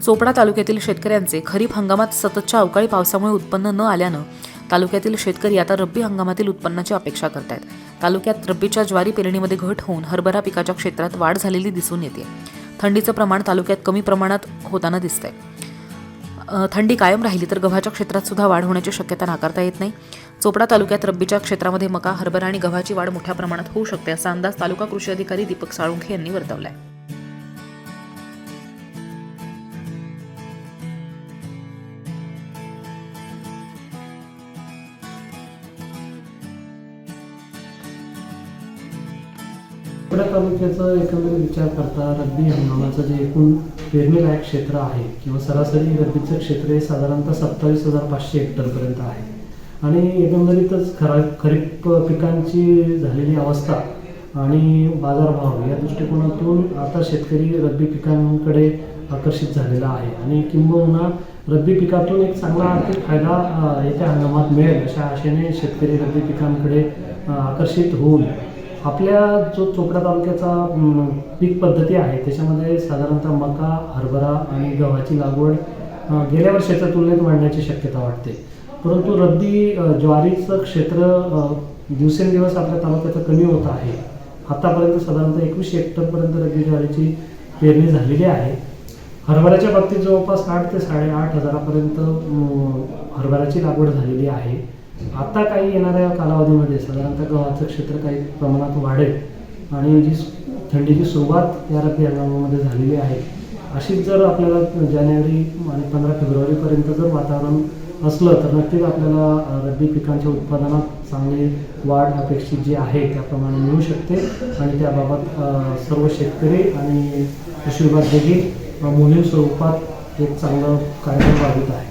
चोपडा तालुक्यातील शेतकऱ्यांचे खरीप हंगामात सततच्या अवकाळी पावसामुळे उत्पन्न न आल्यानं तालुक्यातील शेतकरी आता रब्बी हंगामातील उत्पन्नाची अपेक्षा करतायत. तालुक्यात रब्बीच्या ज्वारी पेरणीमध्ये घट होऊन हरभरा पिकाच्या क्षेत्रात वाढ झालेली दिसून येते. थंडीचं प्रमाण तालुक्यात कमी प्रमाणात होताना दिसतंय. थंडी कायम राहिली तर गव्हाच्या क्षेत्रात सुद्धा वाढ होण्याची शक्यता नाकारता येत नाही. चोपडा तालुक्यात रब्बीच्या क्षेत्रामध्ये मका, हरभरा आणि गव्हाची वाढ मोठ्या प्रमाणात होऊ शकते असा अंदाज तालुका कृषी अधिकारी दीपक साळुंखे यांनी वर्तवलाय. चोपडा तालुक्याचा एकंदरीत विचार करता रब्बी हंगामाचं जे एकूण पेरणीलायक क्षेत्र आहे किंवा सरासरी रब्बीचं क्षेत्र हे साधारणतः 27,500 हेक्टरपर्यंत आहे आणि एकंदरीतच खरीप पिकांची झालेली अवस्था आणि बाजारभाव या दृष्टिकोनातून आता शेतकरी रब्बी पिकांकडे आकर्षित झालेला आहे आणि किंबहुना रब्बी पिकातून एक चांगला आर्थिक फायदा येत्या हंगामात मिळेल अशा आशेने शेतकरी रब्बी पिकांकडे आकर्षित होऊन आपल्या जो चोपडा तालुक्याचा पीक पद्धती आहे त्याच्यामध्ये साधारणतः मका, हरभरा आणि गव्हाची लागवड गेल्या वर्षाच्या तुलनेत वाढण्याची शक्यता वाटते. परंतु रब्बी ज्वारीचं क्षेत्र दिवसेंदिवस आपल्या तालुक्याचं कमी होत आहे. आतापर्यंत साधारणतः 21 हेक्टरपर्यंत रब्बी ज्वारीची पेरणी झालेली आहे. हरभऱ्याच्या बाबतीत जवळपास 8 ते 8.5 हजारापर्यंत हरभऱ्याची लागवड झालेली आहे. आता काही येणाऱ्या कालावधीमध्ये साधारणतः गव्हाचं क्षेत्र काही प्रमाणात वाढेल आणि जी थंडीची सुरुवात या रब्बी हंगामामध्ये झालेली आहे अशीच जर आपल्याला जानेवारी आणि 15 फेब्रुवारीपर्यंत जर वातावरण असलं तर नक्कीच आपल्याला रब्बी पिकांच्या उत्पादनात चांगली वाढ अपेक्षित जी आहे त्याप्रमाणे मिळू शकते आणि त्याबाबत सर्व शेतकरी आणि कृषी विभाग देखील मोहीम स्वरूपात एक चांगलं कार्यक्रम राबवित आहे.